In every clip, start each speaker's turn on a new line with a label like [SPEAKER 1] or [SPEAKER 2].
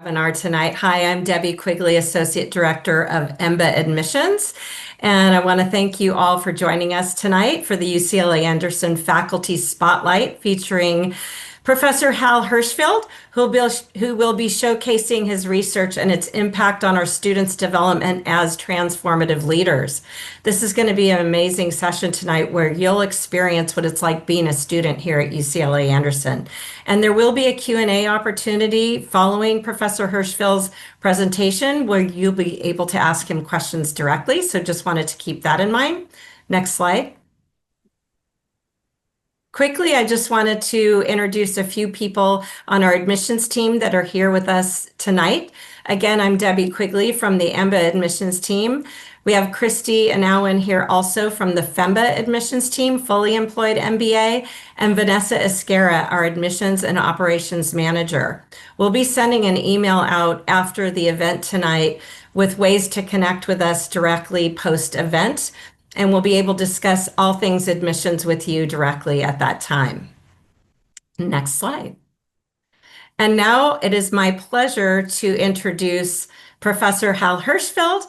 [SPEAKER 1] Webinar tonight. Hi, I'm Debbie Quigley, Associate Director of EMBA Admissions, and I want to thank you all for joining us tonight for the UCLA Anderson Faculty Spotlight featuring Professor Hal Hershfield, who will be showcasing his research and its impact on our students' development as transformative leaders. This is going to be an amazing session tonight where you'll experience what it's like being a student here at UCLA Anderson. And there will be a Q&A opportunity following Professor Hershfield's presentation where you'll be able to ask him questions directly. So just wanted to keep that in mind. Next slide. Quickly, I just wanted to introduce a few people on our admissions team that are here with us tonight. Again, I'm Debbie Quigley from the EMBA admissions team. We have Christy and Alan here also from the FEMBA admissions team, fully employed MBA, and Vanessa Esquera, our admissions and operations manager. We'll be sending an email out after the event tonight with ways to connect with us directly post-event, and we'll be able to discuss all things admissions with you directly at that time. Next slide. And now it is my pleasure to introduce Professor Hal Hershfield,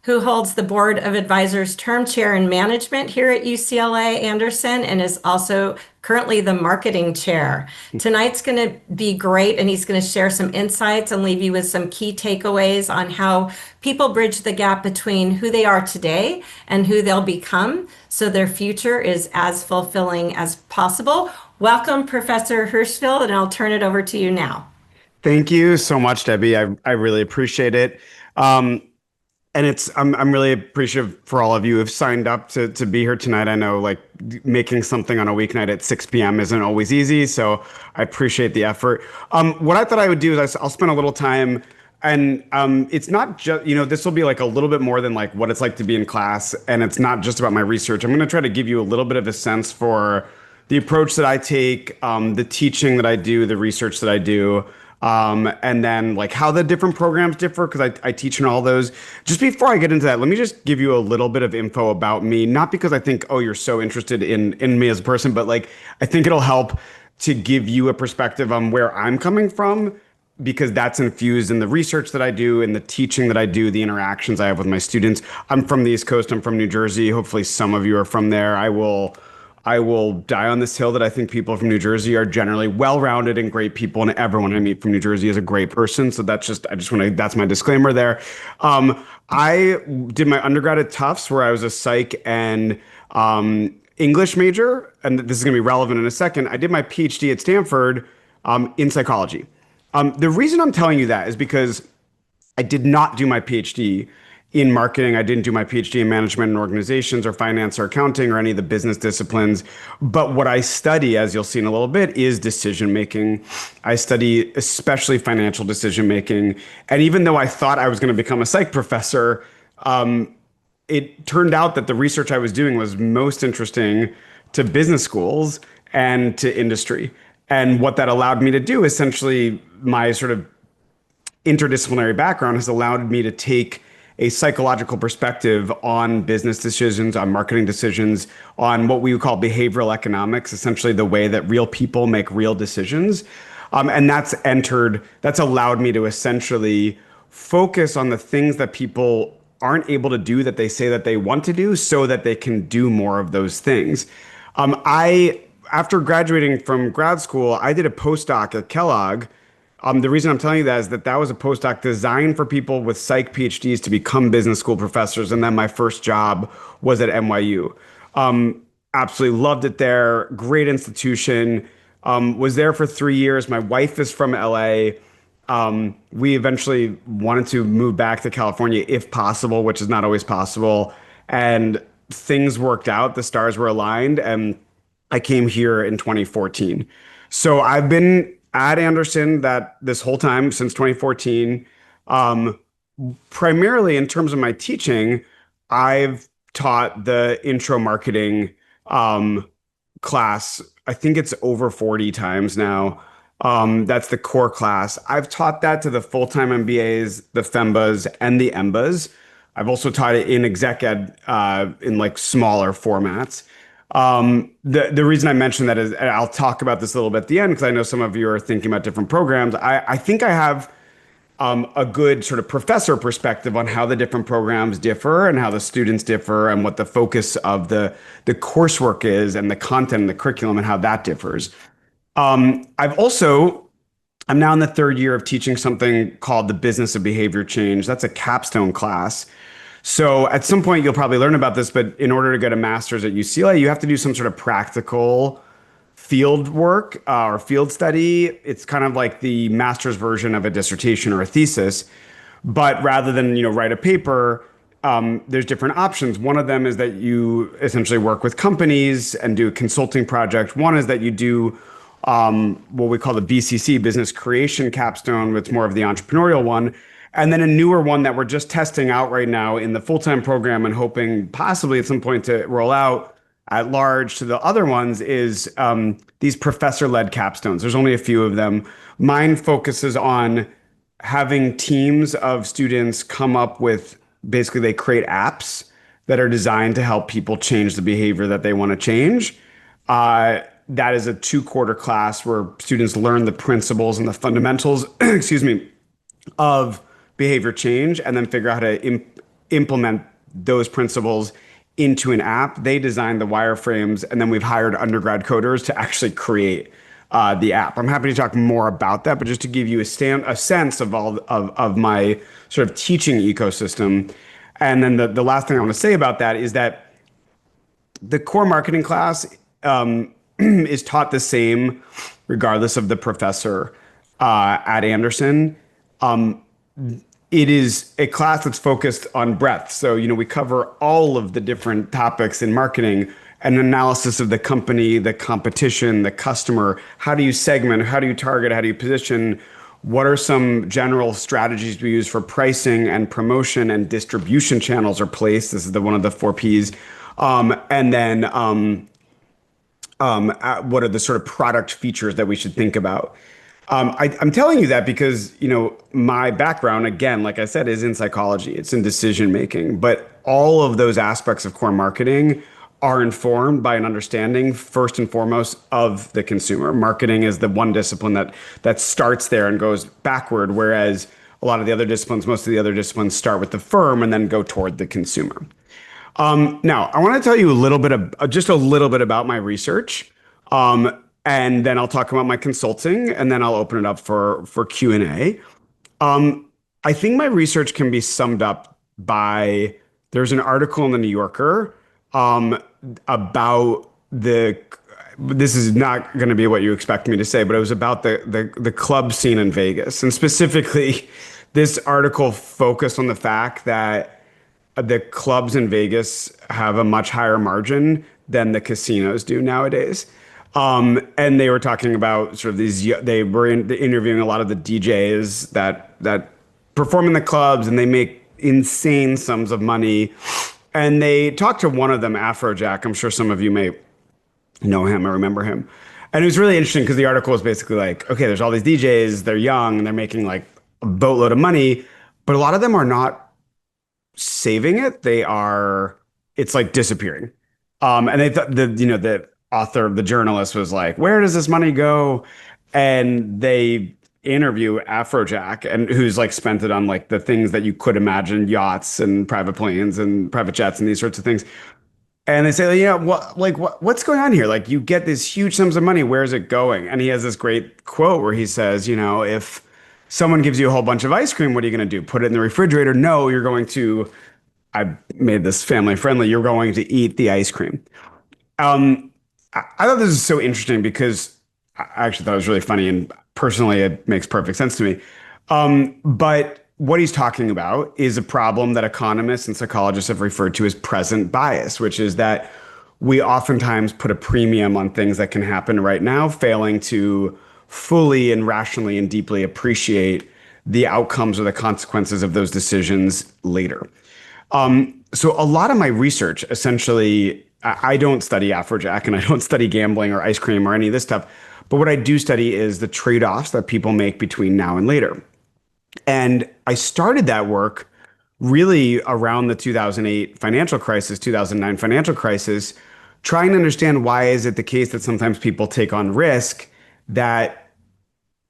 [SPEAKER 1] who holds the Board of Advisors Term Chair in Management here at UCLA Anderson and is also currently the Marketing Chair. Tonight's going to be great, and he's going to share some insights and leave you with some key takeaways on how people bridge the gap between who they are today and who they'll become so their future is as fulfilling as possible. Welcome, Professor Hershfield, and I'll turn it over to you now.
[SPEAKER 2] Thank you so much, Debbie. I really appreciate it. And I'm really appreciative for all of you who've signed up to be here tonight. I know like making something on a weeknight at 6 p.m. isn't always easy, so I appreciate the effort. What I thought I would do is I'll spend a little time, and it's not just, this will be like a little bit more than like what it's like to be in class, and it's not just about my research. I'm going to try to give you a little bit of a sense for the approach that I take, the teaching that I do, the research that I do, and then like how the different programs differ, because I teach in all those. Just before I get into that, let me just give you a little bit of info about me, not because I think, oh, you're so interested in me as a person, but like I think it'll help to give you a perspective on where I'm coming from, because that's infused in the research that I do, in the teaching that I do, the interactions I have with my students. I'm from the East Coast. I'm from New Jersey. Hopefully some of you are from there. I will die on this hill that I think people from New Jersey are generally well-rounded and great people, and everyone I meet from New Jersey is a great person. So that's my disclaimer there. I did my undergrad at Tufts, where I was a psych and English major, and this is going to be relevant in a second. I did my PhD at Stanford in psychology. The reason I'm telling you that is because I did not do my PhD in marketing. I didn't do my PhD in management and organizations or finance or accounting or any of the business disciplines. But what I study, as you'll see in a little bit, is decision making. I study especially financial decision making. And even though I thought I was going to become a psych professor, it turned out that the research I was doing was most interesting to business schools and to industry. And what that allowed me to do, essentially, my sort of interdisciplinary background has allowed me to take a psychological perspective on business decisions, on marketing decisions, on what we would call behavioral economics, essentially the way that real people make real decisions. And that's allowed me to essentially focus on the things that people aren't able to do that they say that they want to do so that they can do more of those things. After graduating from grad school, I did a postdoc at Kellogg. The reason I'm telling you that is that was a postdoc designed for people with psych PhDs to become business school professors. And then my first job was at NYU. Absolutely loved it there. Great institution. Was there for 3 years. My wife is from LA. We eventually wanted to move back to California if possible, which is not always possible. And things worked out. The stars were aligned. And I came here in 2014. So I've been at Anderson this whole time since 2014. Primarily in terms of my teaching, I've taught the intro marketing class. I think it's over 40 times now. That's the core class. I've taught that to the full-time MBAs, the FEMBAs, and the EMBAs. I've also taught it in exec ed in like smaller formats. The reason I mentioned that is, and I'll talk about this a little bit at the end, because I know some of you are thinking about different programs. I think I have a good sort of professor perspective on how the different programs differ and how the students differ and what the focus of the coursework is and the content and the curriculum and how that differs. I've also I'm now in the third year of teaching something called the Business of Behavior Change. That's a capstone class. So at some point you'll probably learn about this, but in order to get a master's at UCLA, you have to do some sort of practical field work or field study. It's kind of like the master's version of a dissertation or a thesis. But rather than, write a paper, there's different options. One of them is that you essentially work with companies and do a consulting project. One is that you do what we call the BCC, Business Creation Capstone, which is more of the entrepreneurial one. And then a newer one that we're just testing out right now in the full-time program and hoping possibly at some point to roll out at large to the other ones is these professor-led capstones. There's only a few of them. Mine focuses on having teams of students come up with, basically they create apps that are designed to help people change the behavior that they want to change. That is a 2-quarter class where students learn the principles and the fundamentals, excuse me, of behavior change and then figure out how to implement those principles into an app. They design the wireframes, and then we've hired undergrad coders to actually create the app. I'm happy to talk more about that, but just to give you a sense of all of my sort of teaching ecosystem. And then the last thing I want to say about that is that the core marketing class is taught the same regardless of the professor at Anderson. It is a class that's focused on breadth. So, we cover all of the different topics in marketing, an analysis of the company, the competition, the customer. How do you segment? How do you target? How do you position? What are some general strategies we use for pricing and promotion and distribution channels are placed? This is one of the 4 Ps. And then what are the sort of product features that we should think about? I'm telling you that because, my background, again, like I said, is in psychology. It's in decision making. But all of those aspects of core marketing are informed by an understanding, first and foremost, of the consumer. Marketing is the one discipline that starts there and goes backward, whereas a lot of the other disciplines, most of the other disciplines start with the firm and then go toward the consumer. Now, I want to tell you just a little bit about my research, and then I'll talk about my consulting, and then I'll open it up for Q&A. I think my research can be summed up by there's an article in the New Yorker about this is not going to be what you expect me to say, but it was about the club scene in Vegas, and specifically, this article focused on the fact that the clubs in Vegas have a much higher margin than the casinos do nowadays. And they were talking about sort of they were interviewing a lot of the DJs that perform in the clubs, and they make insane sums of money. And they talked to one of them, Afrojack. I'm sure some of you may know him or remember him. And it was really interesting because the article was basically like, okay, there's all these DJs, they're young, and they're making like a boatload of money, but a lot of them are not saving it. It's like disappearing. And they thought the author, the journalist was like, where does this money go? And they interview Afrojack, and who's like spent it on like the things that you could imagine, yachts and private planes and private jets and these sorts of things. And they say, what's going on here? Like, you get these huge sums of money, where's it going? And he has this great quote where he says, if someone gives you a whole bunch of ice cream, what are you going to do? Put it in the refrigerator? No, you're going to, I made this family friendly, you're going to eat the ice cream. I thought this is so interesting because I actually thought it was really funny, and personally it makes perfect sense to me. But what he's talking about is a problem that economists and psychologists have referred to as present bias, which is that we oftentimes put a premium on things that can happen right now, failing to fully and rationally and deeply appreciate the outcomes or the consequences of those decisions later. So a lot of my research, essentially, I don't study Afrojack and I don't study gambling or ice cream or any of this stuff. But what I do study is the trade-offs that people make between now and later. And I started that work really around the 2008 financial crisis, 2009 financial crisis, trying to understand why is it the case that sometimes people take on risk that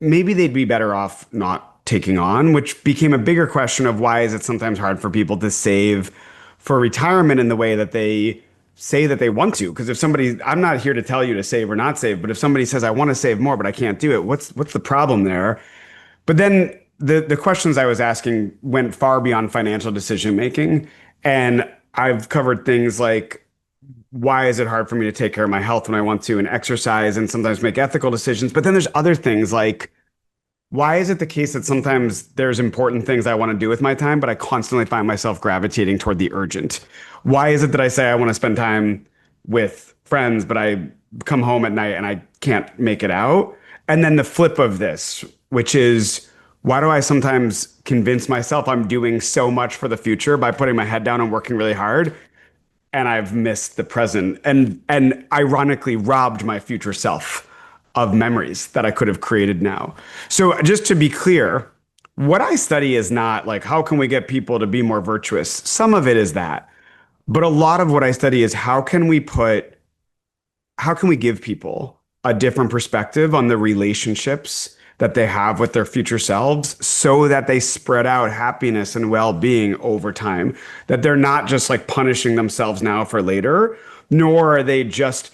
[SPEAKER 2] maybe they'd be better off not taking on, which became a bigger question of why is it sometimes hard for people to save for retirement in the way that they say that they want to. Because if somebody, I'm not here to tell you to save or not save, but if somebody says I want to save more but I can't do it, what's the problem there? But then the questions I was asking went far beyond financial decision making. And I've covered things like, why is it hard for me to take care of my health when I want to and exercise and sometimes make ethical decisions? But then there's other things like, why is it the case that sometimes there's important things I want to do with my time, but I constantly find myself gravitating toward the urgent? Why is it that I say I want to spend time with friends, but I come home at night and I can't make it out? And then the flip of this, which is, why do I sometimes convince myself I'm doing so much for the future by putting my head down and working really hard, and I've missed the present and ironically robbed my future self of memories that I could have created now. So just to be clear, what I study is not like how can we get people to be more virtuous? Some of it is that. But a lot of what I study is how can we give people a different perspective on the relationships that they have with their future selves so that they spread out happiness and well-being over time, that they're not just like punishing themselves now for later, nor are they just,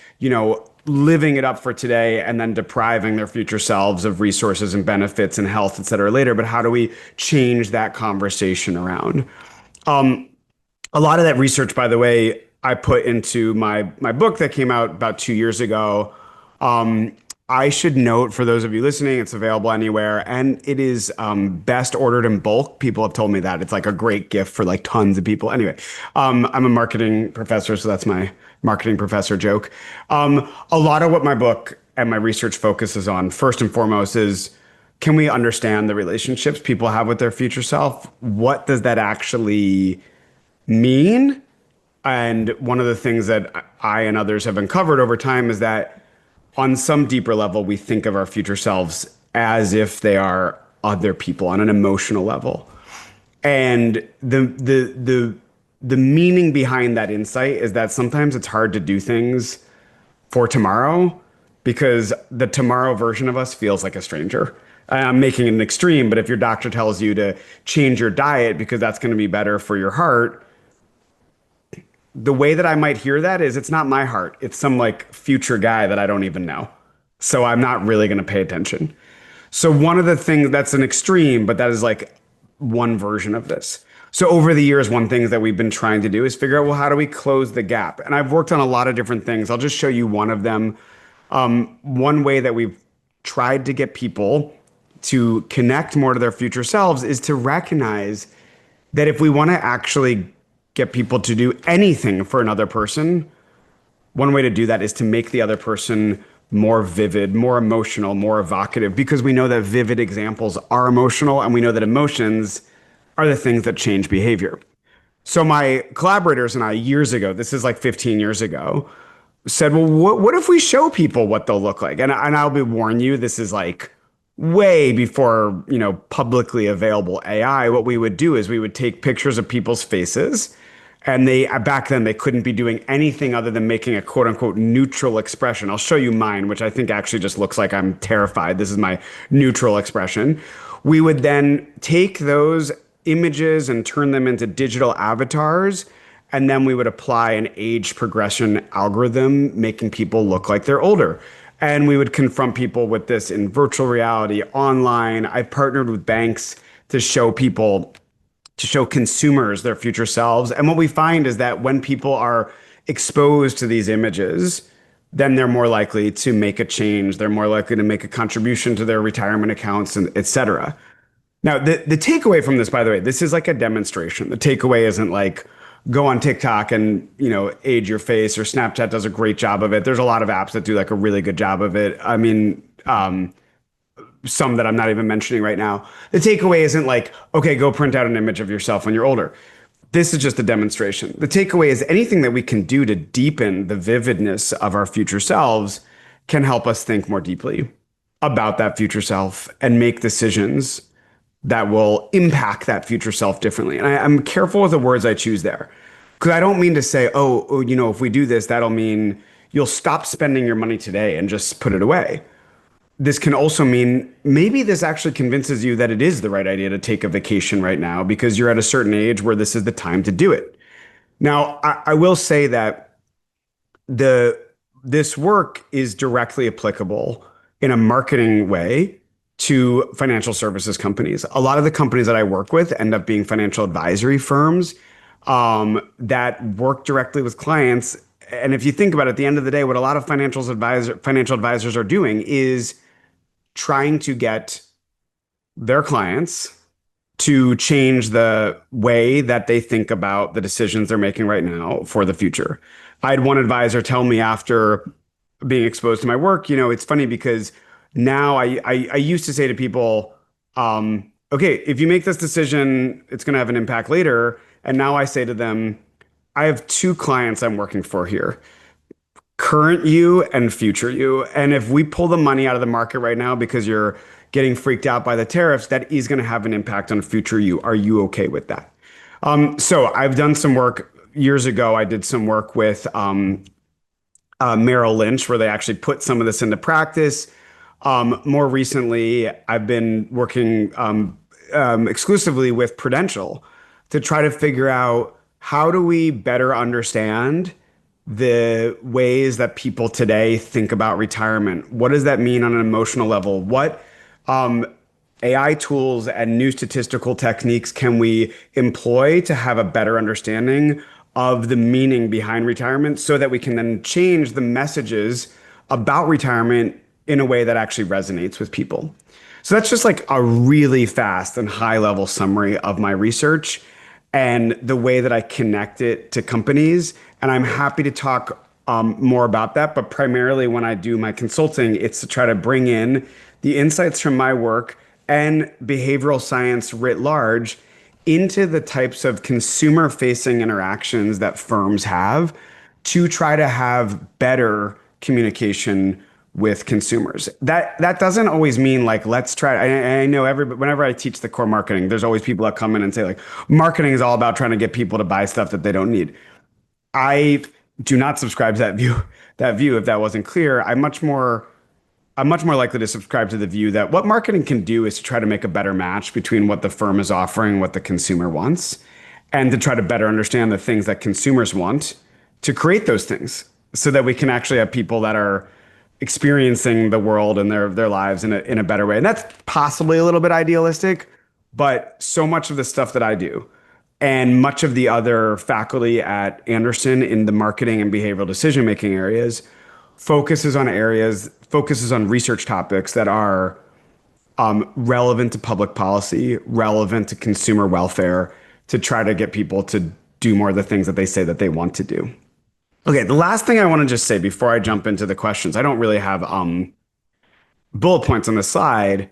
[SPEAKER 2] living it up for today and then depriving their future selves of resources and benefits and health, et cetera, later. But how do we change that conversation around? A lot of that research, by the way, I put into my book that came out about 2 years ago. I should note for those of you listening, it's available anywhere, and it is best ordered in bulk. People have told me that it's like a great gift for like tons of people. Anyway, I'm a marketing professor, so that's my marketing professor joke. A lot of what my book and my research focuses on, first and foremost, is can we understand the relationships people have with their future self? What does that actually mean? And one of the things that I and others have uncovered over time is that on some deeper level, we think of our future selves as if they are other people on an emotional level. And the meaning behind that insight is that sometimes it's hard to do things for tomorrow because the tomorrow version of us feels like a stranger. I'm making it an extreme, but if your doctor tells you to change your diet because that's going to be better for your heart, the way that I might hear that is it's not my heart. It's some like future guy that I don't even know. So I'm not really going to pay attention. So one of the things that's an extreme, but that is like one version of this. So over the years, one thing that we've been trying to do is figure out, well, how do we close the gap? And I've worked on a lot of different things. I'll just show you one of them. One way that we've tried to get people to connect more to their future selves is to recognize that if we want to actually get people to do anything for another person, one way to do that is to make the other person more vivid, more emotional, more evocative, because we know that vivid examples are emotional and we know that emotions are the things that change behavior. So my collaborators and I years ago, this is like 15 years ago, said, well, what if we show people what they'll look like? And I'll be warn you, this is like way before, publicly available AI. What we would do is we would take pictures of people's faces. And back then they couldn't be doing anything other than making a quote unquote neutral expression. I'll show you mine, which I think actually just looks like I'm terrified. This is my neutral expression. We would then take those images and turn them into digital avatars. And then we would apply an age progression algorithm, making people look like they're older. And we would confront people with this in virtual reality, online. I partnered with banks to show consumers their future selves. And what we find is that when people are exposed to these images, then they're more likely to make a change. They're more likely to make a contribution to their retirement accounts, and et cetera. Now, the takeaway from this, by the way, this is like a demonstration. The takeaway isn't like go on TikTok and, age your face, or Snapchat does a great job of it. There's a lot of apps that do like a really good job of it. I mean, some that I'm not even mentioning right now. The takeaway isn't like, okay, go print out an image of yourself when you're older. This is just a demonstration. The takeaway is anything that we can do to deepen the vividness of our future selves can help us think more deeply about that future self and make decisions that will impact that future self differently. And I'm careful with the words I choose there, because I don't mean to say, if we do this, that'll mean you'll stop spending your money today and just put it away. this can also mean maybe this actually convinces you that it is the right idea to take a vacation right now because you're at a certain age where this is the time to do it. Now, I will say that the this work is directly applicable in a marketing way to financial services companies. A lot of the companies that I work with end up being financial advisory firms that work directly with clients. And if you think about it, at the end of the day, what a lot of financial advisors are doing is trying to get their clients to change the way that they think about the decisions they're making right now for the future. I had one advisor tell me after being exposed to my work, it's funny because now I used to say to people, okay, if you make this decision, it's going to have an impact later. And now I say to them, I have two clients I'm working for here, current you and future you. And if we pull the money out of the market right now because you're getting freaked out by the tariffs, that is going to have an impact on future you. Are you okay with that? So I've done some work years ago. I did some work with Merrill Lynch where they actually put some of this into practice. More recently, I've been working exclusively with Prudential to try to figure out how do we better understand the ways that people today think about retirement. What does that mean on an emotional level? What AI tools and new statistical techniques can we employ to have a better understanding of the meaning behind retirement so that we can then change the messages about retirement in a way that actually resonates with people? So that's just like a really fast and high level summary of my research and the way that I connect it to companies. And I'm happy to talk more about that. But primarily when I do my consulting, it's to try to bring in the insights from my work and behavioral science writ large into the types of consumer facing interactions that firms have to try to have better communication with consumers. That doesn't always mean like let's try. I know whenever I teach the core marketing, there's always people that come in and say like marketing is all about trying to get people to buy stuff that they don't need. I do not subscribe to that view. That view, if that wasn't clear, I'm much more likely to subscribe to the view that what marketing can do is to try to make a better match between what the firm is offering and what the consumer wants, and to try to better understand the things that consumers want to create those things so that we can actually have people that are experiencing the world and their lives in a better way. And that's possibly a little bit idealistic, but so much of the stuff that I do and much of the other faculty at Anderson in the marketing and behavioral decision making areas focuses on research topics that are relevant to public policy, relevant to consumer welfare, to try to get people to do more of the things that they say that they want to do. Okay, the last thing I want to just say before I jump into the questions, I don't really have bullet points on the slide,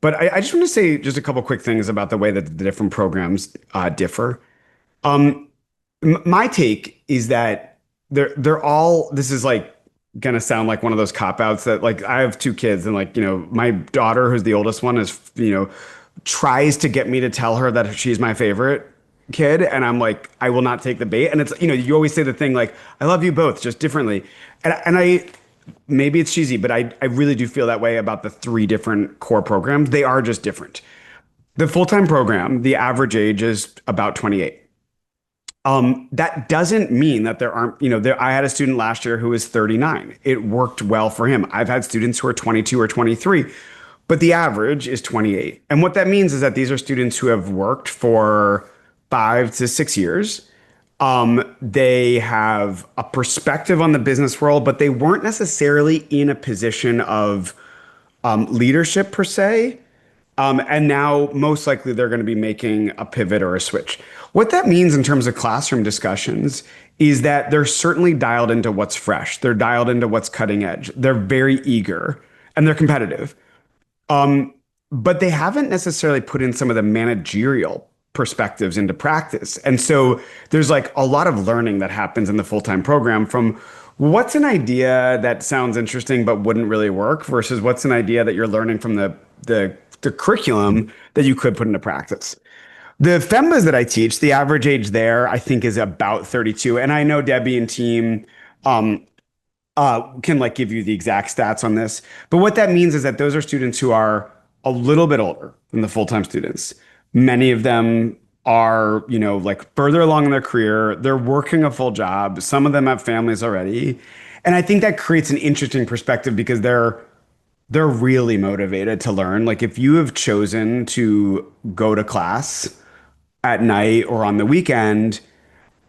[SPEAKER 2] but I just want to say just a couple quick things about the way that the different programs differ. My take is that they're all, this is like gonna sound like one of those cop outs that like I have two kids and like, my daughter, who's the oldest one, is, tries to get me to tell her that she's my favorite kid. And I'm like, I will not take the bait. And it's, you always say the thing like, I love you both just differently. And I, maybe it's cheesy, but I really do feel that way about the three different core programs. They are just different. The full-time program, the average age is about 28. That doesn't mean that there aren't, I had a student last year who was 39. It worked well for him. I've had students who are 22 or 23, but the average is 28. And what that means is that these are students who have worked for 5 to 6 years. They have a perspective on the business world, but they weren't necessarily in a position of leadership per se. And now most likely they're going to be making a pivot or a switch. What that means in terms of classroom discussions is that they're certainly dialed into what's fresh. They're dialed into what's cutting edge. They're very eager and they're competitive. But they haven't necessarily put in some of the managerial perspectives into practice. And so there's like a lot of learning that happens in the full-time program from what's an idea that sounds interesting but wouldn't really work versus what's an idea that you're learning from the curriculum that you could put into practice. The FEMBAs that I teach, the average age there, I think is about 32. And I know Debbie and team can like give you the exact stats on this. But what that means is that those are students who are a little bit older than the full-time students. Many of them are, like further along in their career. They're working a full job. Some of them have families already. And I think that creates an interesting perspective because they're really motivated to learn. Like if you have chosen to go to class at night or on the weekend,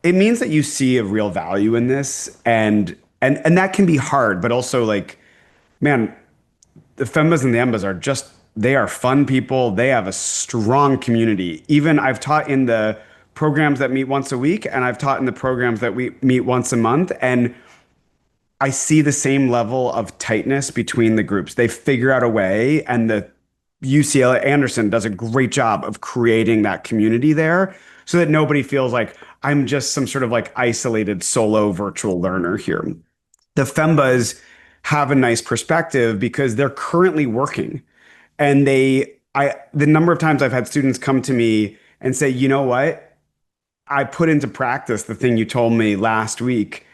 [SPEAKER 2] it means that you see a real value in this and that can be hard, but also like, man, the FEMBAs and the EMBAs are just they are fun people. They have a strong community. Even I've taught in the programs that meet once a week, and I've taught in the programs that we meet once a month, and I see the same level of tightness between the groups. They figure out a way, and the UCLA Anderson does a great job of creating that community there so that nobody feels like I'm just some sort of like isolated solo virtual learner here. The FEMBAs have a nice perspective because they're currently working. And the number of times I've had students come to me and say, you know what? I put into practice the thing you told me last week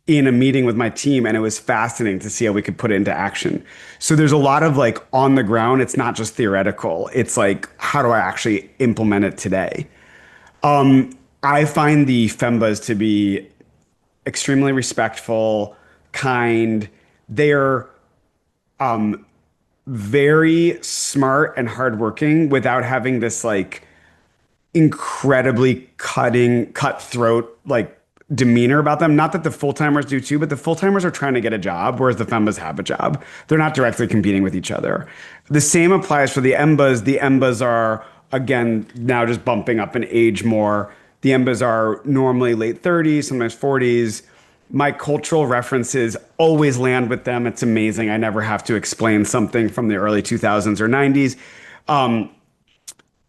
[SPEAKER 2] in a meeting with my team, and it was fascinating to see how we could put it into action. So there's a lot of like on the ground. It's not just theoretical. It's like, how do I actually implement it today? I find the FEMBAs to be extremely respectful, kind. They're very smart and hardworking without having this like incredibly cutthroat like demeanor about them. Not that the full timers do too, but the full timers are trying to get a job, whereas the FEMBAs have a job. They're not directly competing with each other. The same applies for the EMBAs. The EMBAs are again now just bumping up in age more. The EMBAs are normally late 30s, sometimes 40s. My cultural references always land with them. It's amazing. I never have to explain something from the early 2000s or 90s.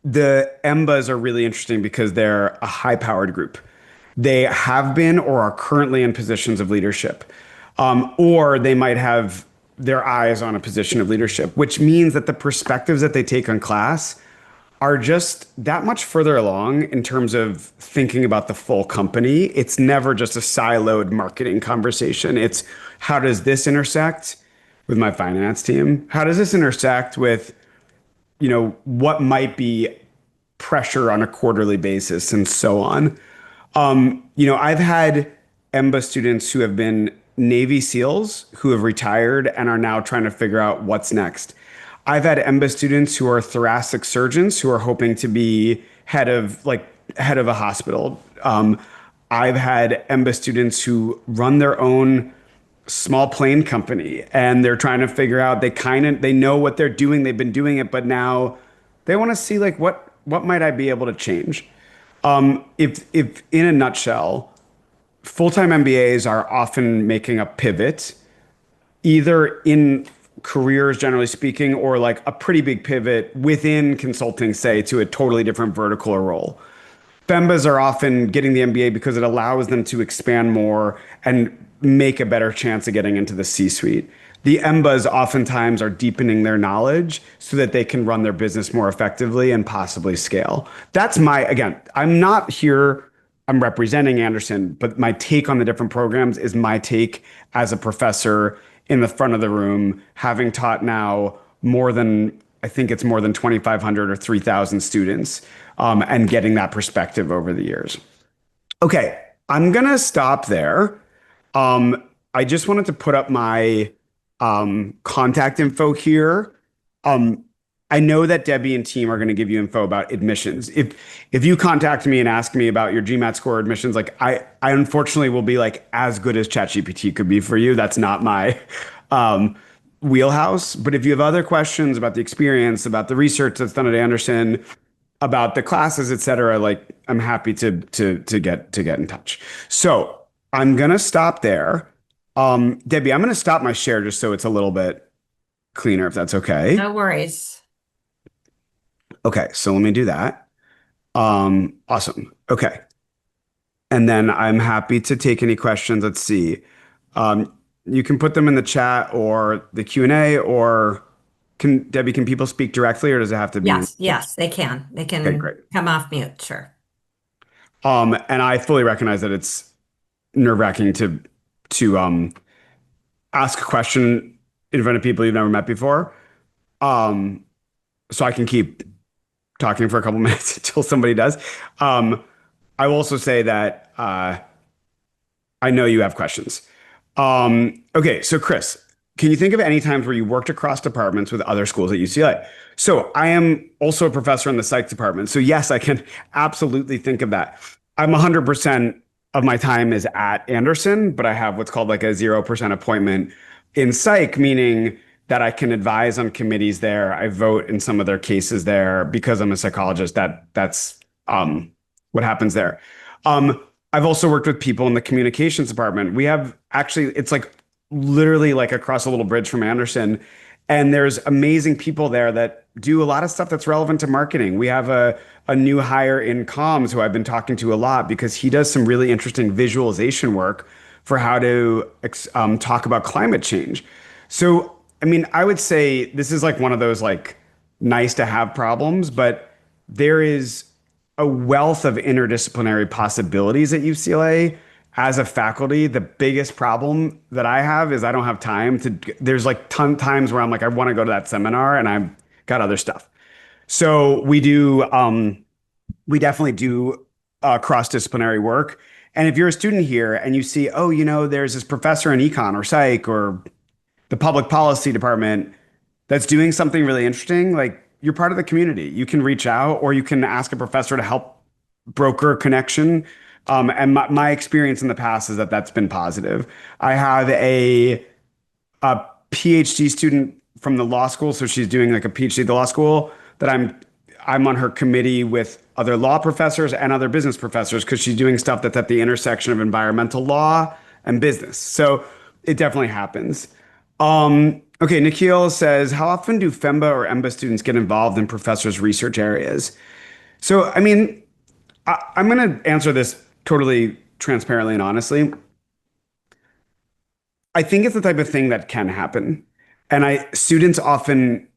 [SPEAKER 2] The EMBAs are really interesting because they're a high-powered group. They have been or are currently in positions of leadership, or they might have their eyes on a position of leadership, which means that the perspectives that they take on class are just that much further along in terms of thinking about the full company. It's never just a siloed marketing conversation. It's how does this intersect with my finance team? How does this intersect with, what might be pressure on a quarterly basis and so on. I've had EMBA students who have been Navy SEALs who have retired and are now trying to figure out what's next. I've had EMBA students who are thoracic surgeons who are hoping to be head of a hospital. I've had EMBA students who run their own small plane company and they're trying to figure out they know what they're doing, they've been doing it, but now they want to see like what might I be able to change. If in a nutshell, full-time MBAs are often making a pivot either in careers generally speaking or like a pretty big pivot within consulting, say, to a totally different vertical or role. FEMBAs are often getting the MBA because it allows them to expand more and make a better chance of getting into the C-suite. The EMBAs oftentimes are deepening their knowledge so that they can run their business more effectively and possibly scale. Again, I'm not here, I'm representing Anderson, but my take on the different programs is my take as a professor in the front of the room, having taught now I think it's more than 2,500 or 3,000 students, and getting that perspective over the years. Okay, I'm gonna stop there. I just wanted to put up my contact info here. I know that Debbie and team are going to give you info about admissions. If you contact me and ask me about your GMAT score admissions, like I unfortunately will be like as good as ChatGPT could be for you. That's not my wheelhouse. But if you have other questions about the experience, about the research that's done at Anderson, about the classes, et cetera, like I'm happy to get in touch. So I'm gonna stop there. Debbie, I'm gonna stop my share just so it's a little bit cleaner, if that's okay.
[SPEAKER 1] No worries.
[SPEAKER 2] Okay, so let me do that. Awesome. Okay. And then I'm happy to take any questions. Let's see. You can put them in the chat or the Q&A, or Debbie, can people speak directly or does it have to be?
[SPEAKER 1] Yes, they can. They
[SPEAKER 2] Okay,
[SPEAKER 1] can
[SPEAKER 2] great.
[SPEAKER 1] come off mute, sure.
[SPEAKER 2] And I fully recognize that it's nerve-wracking to ask a question in front of people you've never met before. Um, so I can keep talking for a couple minutes until somebody does. Um, I will also say that I know you have questions. Okay, so Chris, can you think of any times where you worked across departments with other schools at UCLA? So I am also a professor in the psych department. So yes, I can absolutely think of that. I'm 100% of my time is at Anderson, but I have what's called like a 0% appointment in psych, meaning that I can advise on committees there. I vote in some of their cases there because I'm a psychologist. That's what happens there. Um, I've also worked with people in the communications department. We have actually, it's like literally like across a little bridge from Anderson. And there's amazing people there that do a lot of stuff that's relevant to marketing. We have a new hire in comms who I've been talking to a lot because he does some really interesting visualization work for how to talk about climate change. So, I mean, I would say this is like one of those like nice to have problems, but there is a wealth of interdisciplinary possibilities at UCLA. As a faculty, the biggest problem that I have is I don't have time to. There's like times where I'm like, I want to go to that seminar and I've got other stuff. So we definitely do cross-disciplinary work. And if you're a student here and you see, oh, there's this professor in econ or psych or the public policy department that's doing something really interesting, like you're part of the community. You can reach out or you can ask a professor to help broker a connection. And my experience in the past is that that's been positive. I have a PhD student from the law school, so she's doing like a PhD at the law school that I'm on her committee with other law professors and other business professors because she's doing stuff that's at the intersection of environmental law and business. So it definitely happens. Okay, Nikhil says, how often do FEMBA or EMBA students get involved in professors' research areas? So, I mean, I'm going to answer this totally transparently and honestly. I think it's the type of thing that can happen. And students often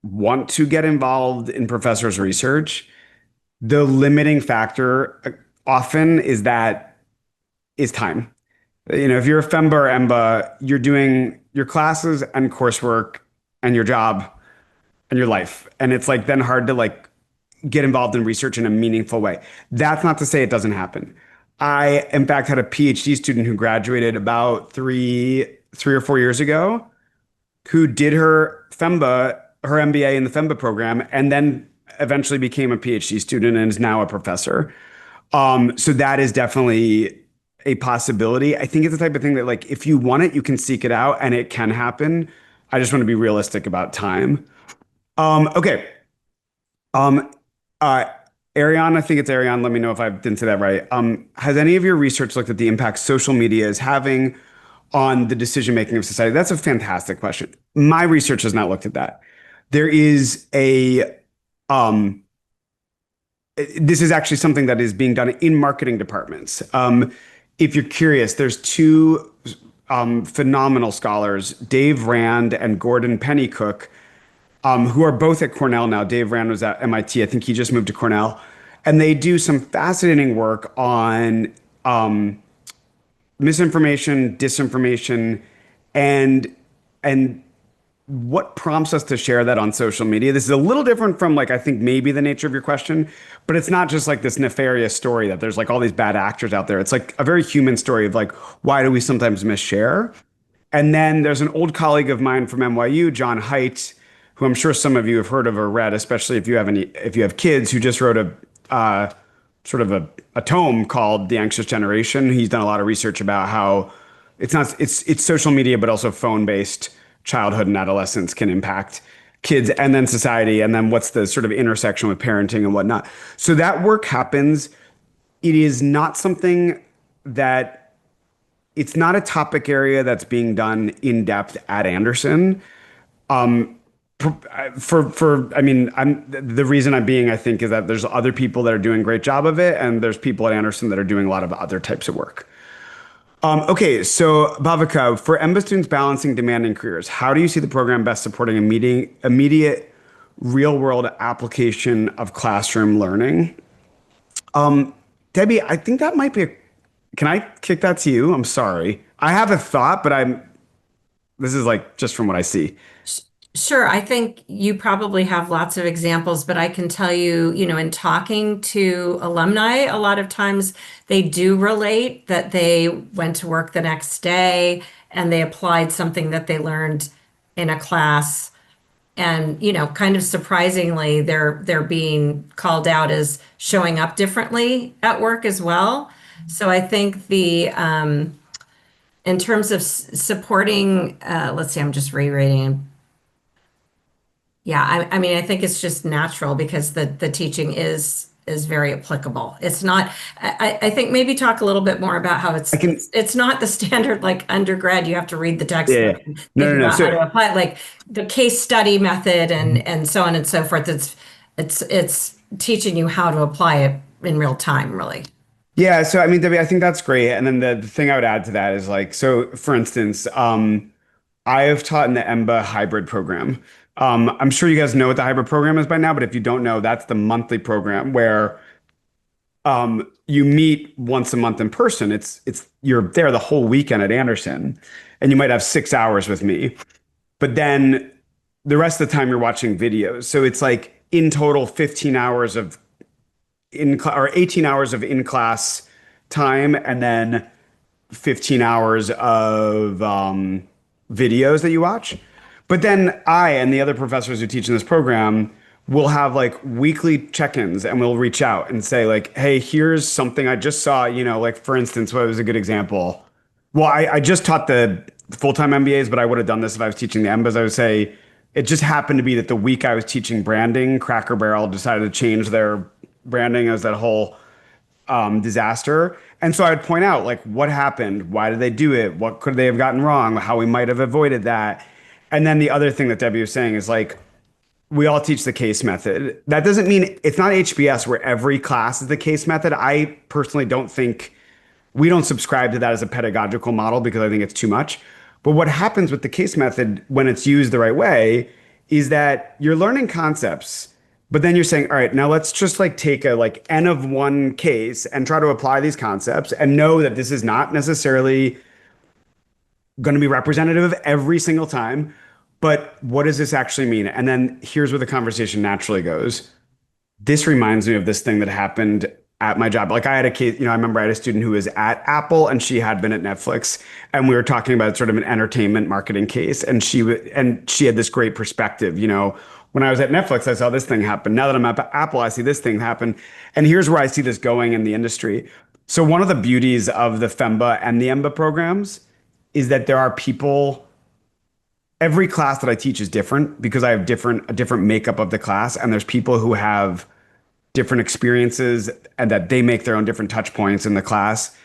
[SPEAKER 2] want to get involved in professors' research. The limiting factor often is time. If you're a FEMBA or EMBA, you're doing your classes and coursework and your job and your life. And it's like then hard to like get involved in research in a meaningful way. That's not to say it doesn't happen. I, in fact, had a PhD student who graduated about three or 4 years ago who did her MBA in the FEMBA program, and then eventually became a PhD student and is now a professor. So that is definitely a possibility. I think it's the type of thing that like if you want it, you can seek it out and it can happen. I just want to be realistic about time. Okay. Um, uh, Ariane, I think it's Ariane. Let me know if I didn't say that right. Has any of your research looked at the impact social media is having on the decision making of society? That's a fantastic question. My research has not looked at that. There is this is actually something that is being done in marketing departments. If you're curious, there's two phenomenal scholars, Dave Rand and Gordon Pennycook, who are both at Cornell now. Dave Rand was at MIT. I think he just moved to Cornell. And they do some fascinating work on misinformation, disinformation, and and what prompts us to share that on social media. This is a little different from like I think maybe the nature of your question, but it's not just like this nefarious story that there's like all these bad actors out there. It's like a very human story of like why do we sometimes misshare? And then there's an old colleague of mine from NYU, John Haidt, who I'm sure some of you have heard of or read, especially if you have kids, who just wrote sort of a tome called The Anxious Generation. He's done a lot of research about how it's social media, but also phone-based childhood and adolescence can impact kids and then society, and then what's the sort of intersection with parenting and whatnot. So that work happens. It is not something that it's not a topic area that's being done in depth at Anderson. I mean, the reason I'm being, I think, is that there's other people that are doing a great job of it, and there's people at Anderson that are doing a lot of other types of work. Okay, so Bhavika, for EMBA students balancing demanding careers, how do you see the program best supporting immediate real-world application of classroom learning? Debbie, I think that might be can I kick that to you? I'm sorry. I have a thought, but I'm This is like just from what I see.
[SPEAKER 1] Sh- Sure, I think you probably have lots of examples, but I can tell you, in talking to alumni, a lot of times they do relate that they went to work the next day and they applied something that they learned in a class. And, kind of surprisingly, they're being called out as showing up differently at work as well. So I think in terms of supporting, let's see, I'm just rereading. Yeah, I mean, I think it's just natural because the teaching is very applicable. It's not. I think maybe talk a little bit more about how
[SPEAKER 2] I
[SPEAKER 1] it's
[SPEAKER 2] can,
[SPEAKER 1] it's not the standard like undergrad. You have to read the
[SPEAKER 2] yeah,
[SPEAKER 1] textbook
[SPEAKER 2] yeah.
[SPEAKER 1] and
[SPEAKER 2] No,
[SPEAKER 1] think
[SPEAKER 2] no, no.
[SPEAKER 1] about how
[SPEAKER 2] So
[SPEAKER 1] to apply it, like the case study method and so on and so forth. It's teaching you how to apply it in real time, really.
[SPEAKER 2] yeah, so I mean, Debbie, I think that's great. And then the thing I would add to that is like, so for instance, I have taught in the EMBA hybrid program. I'm sure you guys know what the hybrid program is by now, but if you don't know, that's the monthly program where you meet once a month in person. It's you're there the whole weekend at Anderson, and you might have 6 hours with me, but then the rest of the time you're watching videos. So it's like in total 15 hours of or 18 hours of in class time, and then 15 hours of videos that you watch. But then I and the other professors who teach in this program will have like weekly check-ins and we'll reach out and say like, hey, here's something I just saw, like for instance, what was a good example? Well, I just taught the full-time MBAs, but I would have done this if I was teaching the MBAs. I would say it just happened to be that the week I was teaching branding, Cracker Barrel decided to change their branding as that whole disaster. And so I would point out like what happened, why did they do it, what could they have gotten wrong, how we might have avoided that. And then the other thing that Debbie was saying is like we all teach the case method. That doesn't mean it's not HBS where every class is the case method. I personally don't think we don't subscribe to that as a pedagogical model because I think it's too much. But what happens with the case method when it's used the right way is that you're learning concepts, but then you're saying, all right, now let's just like take a like N of one case and try to apply these concepts and know that this is not necessarily going to be representative of every single time. But what does this actually mean? And then here's where the conversation naturally goes. This reminds me of this thing that happened at my job. Like I had a case, I remember I had a student who was at Apple and she had been at Netflix, and we were talking about sort of an entertainment marketing case, and she had this great perspective. When I was at Netflix, I saw this thing happen. Now that I'm at Apple, I see this thing happen. And here's where I see this going in the industry. So one of the beauties of the FEMBA and the EMBA programs is that there are people. Every class that I teach is different because I have a different makeup of the class, and there's people who have different experiences and that they make their own different touch points in the class.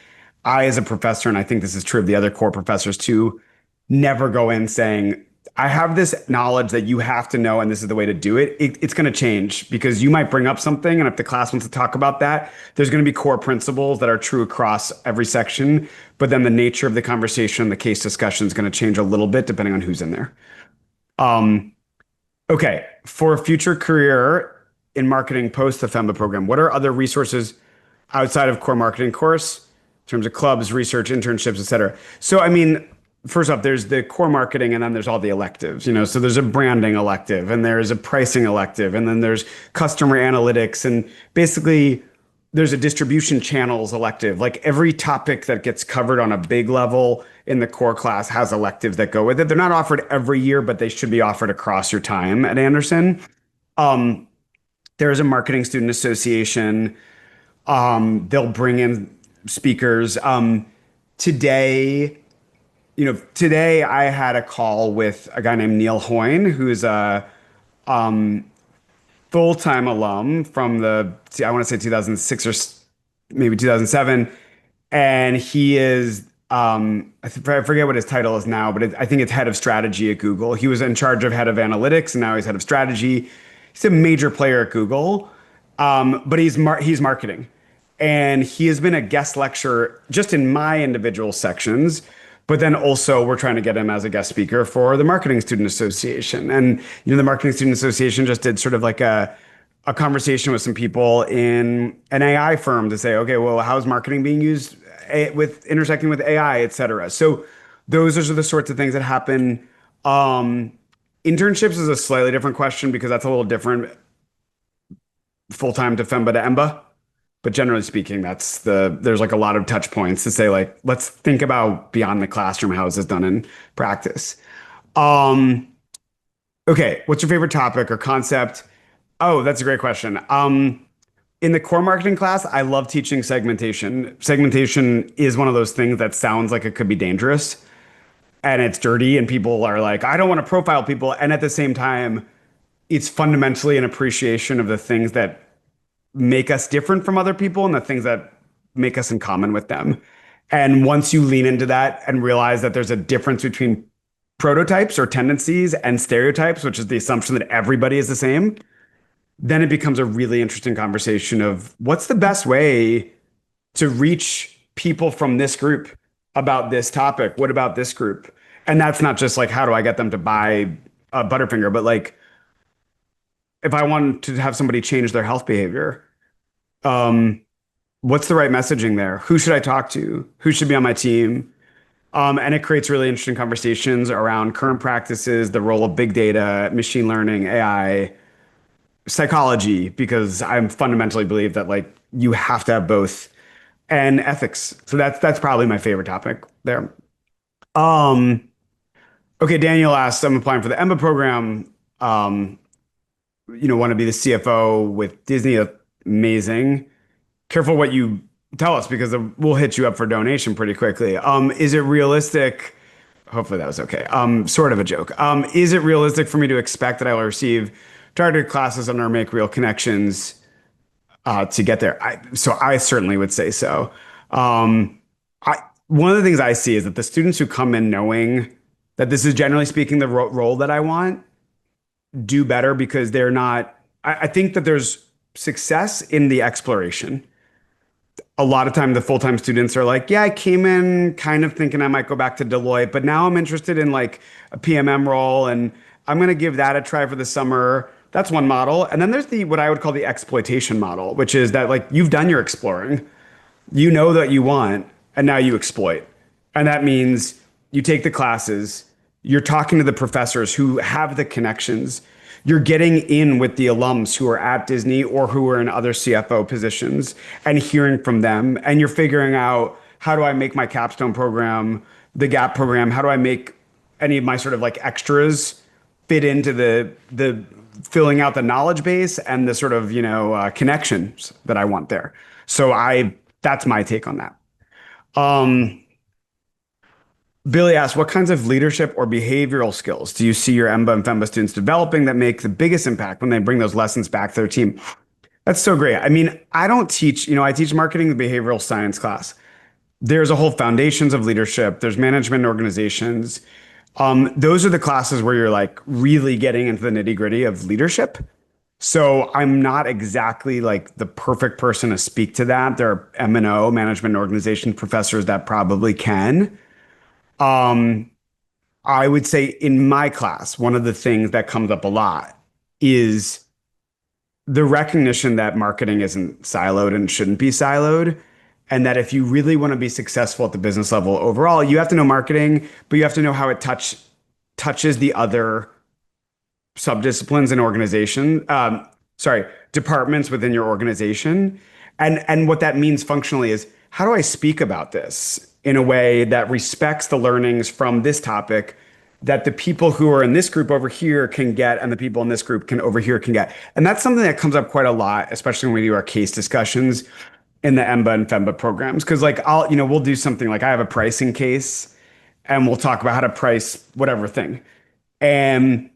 [SPEAKER 2] I, as a professor, and I think this is true of the other core professors too, never go in saying, I have this knowledge that you have to know, and this is the way to do it. It's going to change because you might bring up something, and if the class wants to talk about that, there's going to be core principles that are true across every section. But then the nature of the conversation, the case discussion is going to change a little bit depending on who's in there. Um, Okay, for a future career in marketing post the FEMBA program, what are other resources outside of core marketing course in terms of clubs, research, internships, et cetera? So, I mean, first off, there's the core marketing and then there's all the electives, so there's a branding elective and there's a pricing elective and then there's customer analytics and basically there's a distribution channels elective. Like every topic that gets covered on a big level in the core class has electives that go with it. They're not offered every year, but they should be offered across your time at Anderson. Um, there is a marketing student association. They'll bring in speakers. Today I had a call with a guy named Neil Hoyne, who's a full-time alum from I want to say 2006 or maybe 2007. And he is, I forget what his title is now, but I think it's head of strategy at Google. He was in charge of head of analytics, and now he's head of strategy. He's a major player at Google, but he's marketing. And he has been a guest lecturer just in my individual sections, but then also we're trying to get him as a guest speaker for the Marketing Student Association. And the Marketing Student Association just did sort of like a conversation with some people in an AI firm to say, okay, well, how's marketing being used with intersecting with AI, et cetera. So Those are the sorts of things that happen. Um, Internships is a slightly different question because that's a little different full-time to FEMBA to EMBA. But generally speaking, there's like a lot of touch points to say like, let's think about beyond the classroom, how is this done in practice? Um, okay, what's your favorite topic or concept? Oh, that's a great question. In the core marketing class, I love teaching segmentation. Segmentation is one of those things that sounds like it could be dangerous and it's dirty, and people are like, I don't want to profile people. And at the same time, it's fundamentally an appreciation of the things that make us different from other people and the things that make us in common with them. And once you lean into that and realize that there's a difference between prototypes or tendencies and stereotypes, which is the assumption that everybody is the same, then it becomes a really interesting conversation of what's the best way to reach people from this group about this topic? What about this group? And that's not just like, how do I get them to buy a Butterfinger, but like, if I want to have somebody change their health behavior, um, what's the right messaging there? Who should I talk to? Who should be on my team? And it creates really interesting conversations around current practices, the role of big data, machine learning, AI, psychology, because I fundamentally believe that like you have to have both, and ethics. So that's probably my favorite topic there. Um, okay, Daniel asks, I'm applying for the EMBA program. Want to be the CFO with Disney. Amazing. Careful what you tell us because we'll hit you up for donation pretty quickly. Is it realistic? Hopefully that was okay. Sort of a joke. Is it realistic for me to expect that I will receive targeted classes and or make real connections to get there? So I certainly would say so. One of the things I see is that the students who come in knowing that this is generally speaking the role that I want do better because they're not. I think that there's success in the exploration. A lot of time the full-time students are like, yeah, I came in kind of thinking I might go back to Deloitte, but now I'm interested in like a PMM role and I'm going to give that a try for the summer. That's one model. And then there's the what I would call the exploitation model, which is that like you've done your exploring. You know that you want, and now you exploit. And that means you take the classes, you're talking to the professors who have the connections, you're getting in with the alums who are at Disney or who are in other CFO positions and hearing from them. And you're figuring out, how do I make my capstone program, the GAP program, how do I make any of my sort of like extras fit into the filling out the knowledge base and the sort of, connections that I want there. So that's my take on that. Um, Billy asks, what kinds of leadership or behavioral skills do you see your EMBA and FEMBA students developing that make the biggest impact when they bring those lessons back to their team? That's so great. I mean, I don't teach, I teach marketing, the behavioral science class. There's a whole foundations of leadership. There's management and organizations. Those are the classes where you're like really getting into the nitty gritty of leadership. So I'm not exactly like the perfect person to speak to that. There are M&O, management and organization professors that probably can. I would say in my class, one of the things that comes up a lot is the recognition that marketing isn't siloed and shouldn't be siloed. And that if you really want to be successful at the business level overall, you have to know marketing, but you have to know how it touches the other subdisciplines in organization. Departments within your organization. And what that means functionally is, how do I speak about this in a way that respects the learnings from this topic that the people who are in this group over here can get and the people in this group can over here can get. And that's something that comes up quite a lot, especially when we do our case discussions in the EMBA and FEMBA programs. Cause like we'll do something like I have a pricing case and we'll talk about how to price whatever thing. And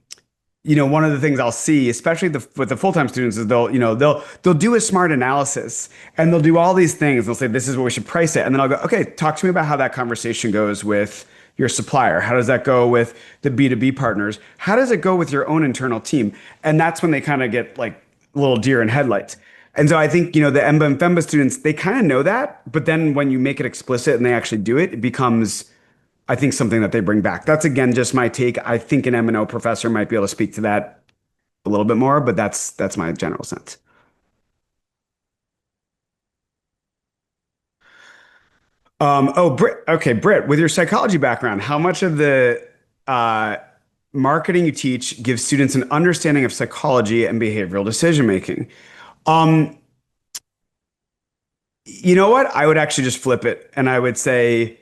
[SPEAKER 2] one of the things I'll see, especially with the full-time students, is they'll do a smart analysis and they'll do all these things. They'll say, this is what we should price it. And then I'll go, okay, talk to me about how that conversation goes with your supplier. How does that go with the B2B partners? How does it go with your own internal team? And that's when they kind of get like little deer in headlights. And so I think, the EMBA and FEMBA students, they kind of know that, but then when you make it explicit and they actually do it, it becomes, I think, something that they bring back. That's again just my take. I think an M&O professor might be able to speak to that a little bit more, but that's my general sense. Britt, okay, Britt, with your psychology background, how much of the uh, marketing you teach gives students an understanding of psychology and behavioral decision making? Um, you know what? I would actually just flip it, and I would say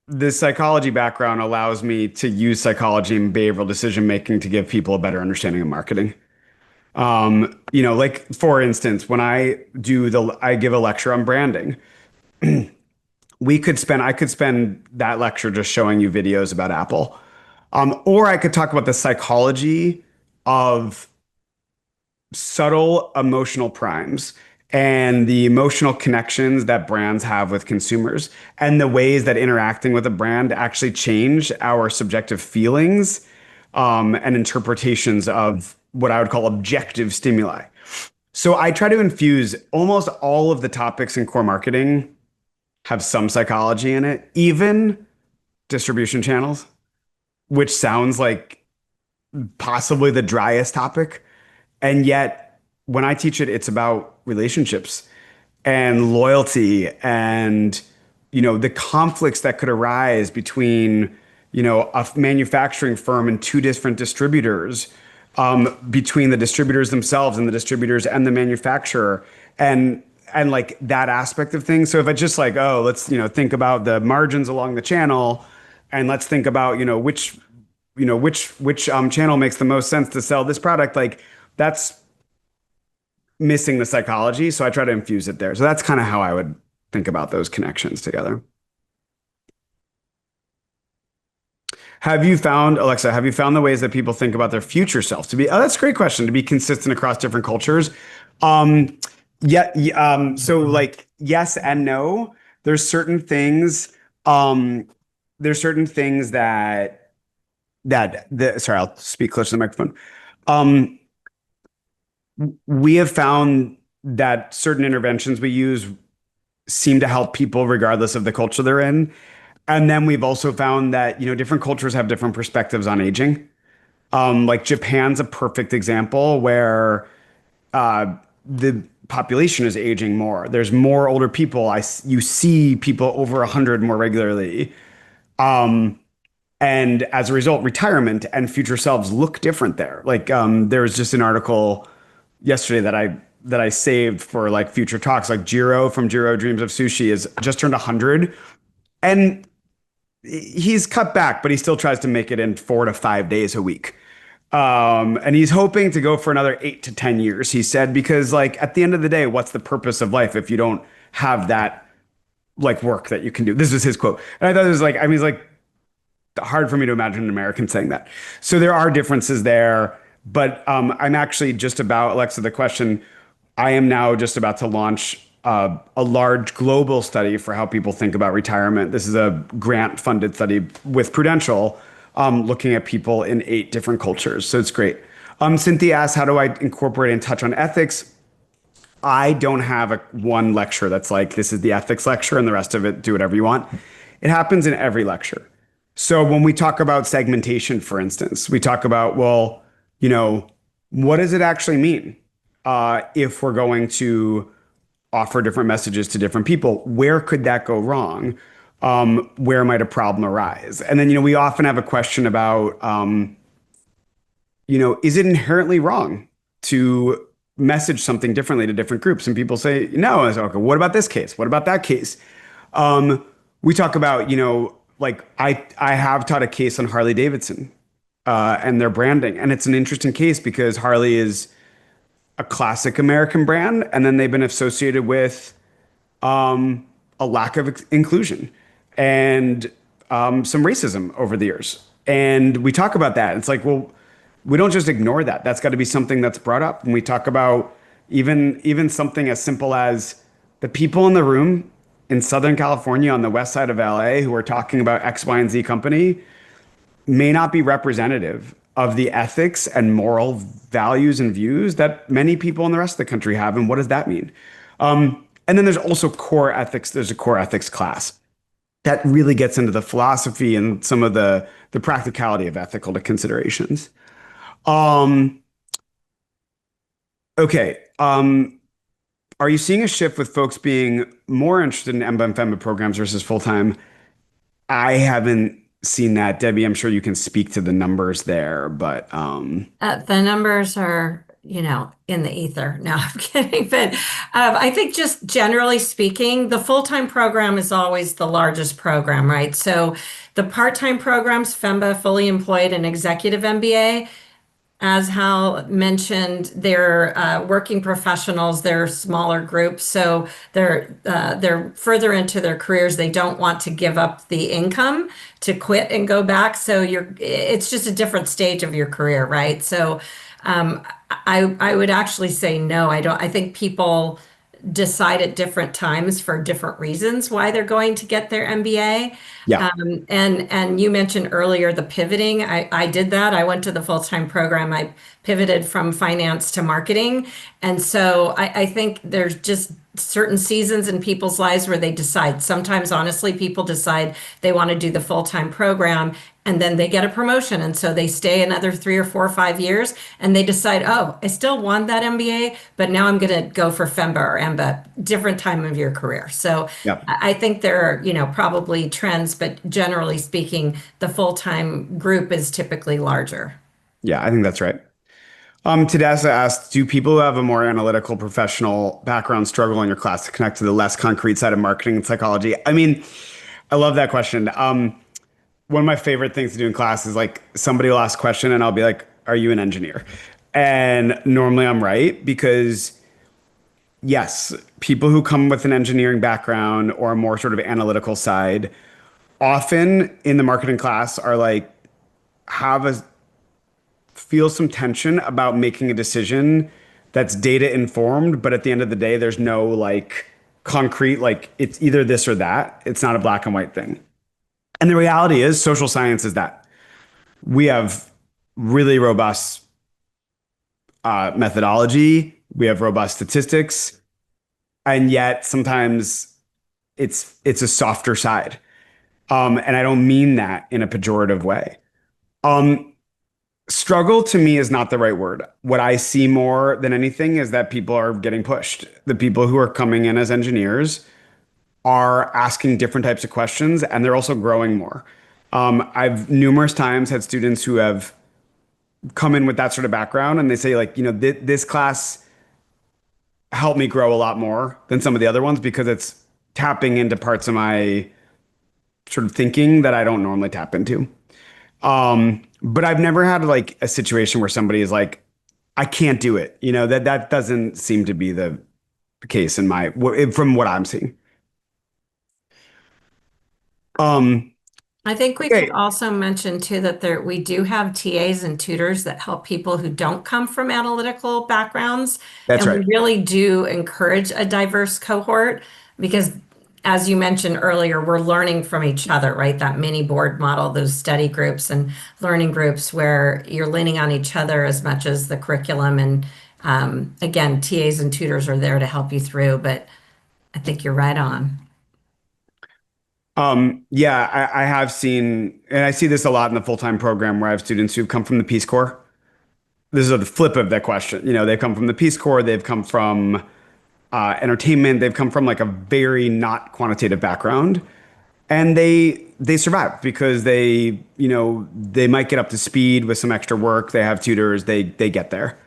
[SPEAKER 2] the psychology background allows me to use psychology and behavioral decision making to give people a better understanding of marketing. Like for instance, when I give a lecture on branding. I could spend that lecture just showing you videos about Apple. Or I could talk about the psychology of subtle emotional primes and the emotional connections that brands have with consumers and the ways that interacting with a brand actually change our subjective feelings, and interpretations of what I would call objective stimuli. So I try to infuse almost all of the topics in core marketing have some psychology in it, even distribution channels, which sounds like possibly the driest topic. And yet, when I teach it, it's about relationships and loyalty and, the conflicts that could arise between, a manufacturing firm and two different distributors, between the distributors themselves and the distributors and the manufacturer. And like that aspect of things. So if I just like, oh, let's, think about the margins along the channel and let's think about, which channel makes the most sense to sell this product, like that's missing the psychology. So I try to infuse it there. So that's kind of how I would think about those connections together. Alexa, have you found the ways that people think about their future self to be, oh, that's a great question, to be consistent across different cultures? Um, so like yes and no. There's certain things, um, there's certain things sorry, I'll speak close to the microphone. Um, we have found that certain interventions we use seem to help people regardless of the culture they're in. And then we've also found that, different cultures have different perspectives on aging. Like Japan's a perfect example where the population is aging more. There's more older people. You see people over 100 more regularly. And as a result, retirement and future selves look different there. Like there was just an article yesterday that I saved for like future talks. Like Jiro from Jiro Dreams of Sushi is just turned 100, and he's cut back, but he still tries to make it in 4 to 5 days a week. And he's hoping to go for another 8 to 10 years, he said, because like at the end of the day, what's the purpose of life if you don't have that like work that you can do? This was his quote. And I thought it was like, I mean, it's like hard for me to imagine an American saying that. So there are differences there, but I'm actually just about, Alexa, the question, I am now just about to launch a large global study for how people think about retirement. This is a grant funded study with Prudential, looking at people in 8 different cultures. So it's great. Cynthia asks, how do I incorporate and touch on ethics? I don't have one lecture that's like, this is the ethics lecture and the rest of it, do whatever you want. It happens in every lecture. So when we talk about segmentation, for instance, we talk about, well, what does it actually mean if we're going to offer different messages to different people? Where could that go wrong? Where might a problem arise? And then, we often have a question about, is it inherently wrong to message something differently to different groups? And people say, no. I say, okay, what about this case? What about that case? We talk about, like I have taught a case on Harley Davidson and their branding. And it's an interesting case because Harley is a classic American brand, and then they've been associated with a lack of inclusion and some racism over the years. And we talk about that. It's like, well, we don't just ignore that. That's got to be something that's brought up. When we talk about even something as simple as the people in the room in Southern California on the west side of LA who are talking about X, Y, and Z company may not be representative of the ethics and moral values and views that many people in the rest of the country have. And what does that mean? And then there's also core ethics. There's a core ethics class that really gets into the philosophy and some of the practicality of ethical considerations. Um, okay. Are you seeing a shift with folks being more interested in EMBA and FEMBA programs versus full-time? I haven't seen that. Debbie, I'm sure you can speak to the numbers there, but
[SPEAKER 1] The numbers are, in the ether. No, I'm kidding. But I think just generally speaking, the full-time program is always the largest program, right? So the part-time programs, FEMBA, fully employed and executive MBA, as Hal mentioned, they're working professionals, they're smaller groups, so they're further into their careers. They don't want to give up the income to quit and go back. So it's just a different stage of your career, right? So I would actually say no. I don't. I think people decide at different times for different reasons why they're going to get their MBA.
[SPEAKER 2] yeah.
[SPEAKER 1] And you mentioned earlier the pivoting. I did that. I went to the full-time program. I pivoted from finance to marketing. And so I think there's just certain seasons in people's lives where they decide. Sometimes, honestly, people decide they want to do the full-time program and then they get a promotion. And so they stay another 3 or 4 or 5 years and they decide, oh, I still want that MBA, but now I'm going to go for FEMBA or EMBA, different time of your career. So
[SPEAKER 2] Yeah.
[SPEAKER 1] I think there are, probably trends, but generally speaking, the full-time group is typically larger.
[SPEAKER 2] Yeah, I think that's right. Tadassa asked, do people who have a more analytical professional background struggle in your class to connect to the less concrete side of marketing and psychology? I mean, I love that question. One of my favorite things to do in class is like somebody will ask a question and I'll be like, are you an engineer? And normally I'm right because yes, people who come with an engineering background or a more sort of analytical side often in the marketing class are like, have a feel some tension about making a decision that's data informed, but at the end of the day, there's no like concrete, like it's either this or that. It's not a black and white thing. And the reality is, social science is that we have really robust methodology, we have robust statistics, and yet sometimes it's a softer side. And I don't mean that in a pejorative way. Um, Struggle to me is not the right word. What I see more than anything is that people are getting pushed. The people who are coming in as engineers are asking different types of questions and they're also growing more. I've numerous times had students who have come in with that sort of background and they say like, this class helped me grow a lot more than some of the other ones because it's tapping into parts of my sort of thinking that I don't normally tap into. But I've never had like a situation where somebody is like, I can't do it. That doesn't seem to be the case from what I'm seeing. Um,
[SPEAKER 1] I think we could
[SPEAKER 2] okay,
[SPEAKER 1] also mention too that we do have TAs and tutors that help people who don't come from analytical backgrounds.
[SPEAKER 2] that's
[SPEAKER 1] And we
[SPEAKER 2] right.
[SPEAKER 1] really do encourage a diverse cohort because, as you mentioned earlier, we're learning from each other, right? That mini board model, those study groups and learning groups where you're leaning on each other as much as the curriculum. And again, TAs and tutors are there to help you through, but I think you're right on.
[SPEAKER 2] Yeah, I have seen, and I see this a lot in the full-time program where I have students who've come from the Peace Corps. This is the flip of that question. They've come from the Peace Corps, they've come from entertainment, they've come from like a very not quantitative background, and they survive because they might get up to speed with some extra work. They have tutors, they get there.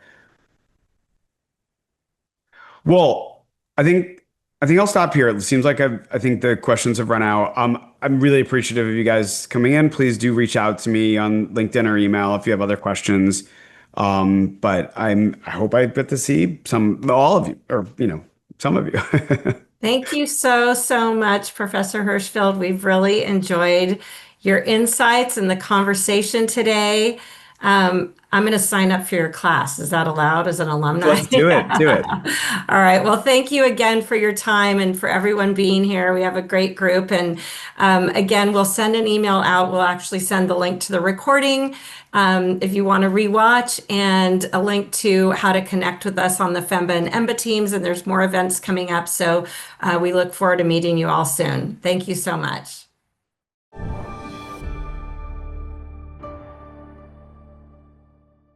[SPEAKER 2] Well, I think I think I'll stop here. It seems like I think the questions have run out. I'm really appreciative of you guys coming in. Please do reach out to me on LinkedIn or email if you have other questions. But I hope I get to see all of you, or some of you.
[SPEAKER 1] Thank you so, so much, Professor Hershfield. We've really enjoyed your insights and the conversation today. I'm going to sign up for your class. Is that allowed as an alumni?
[SPEAKER 2] Let's do it. Do it.
[SPEAKER 1] All right. Well, thank you again for your time and for everyone being here. We have a great group. And again, we'll send an email out. We'll actually send the link to the recording if you want to rewatch, and a link to how to connect with us on the FEMBA and EMBA teams. And there's more events coming up. So we look forward to meeting you all soon. Thank you so much.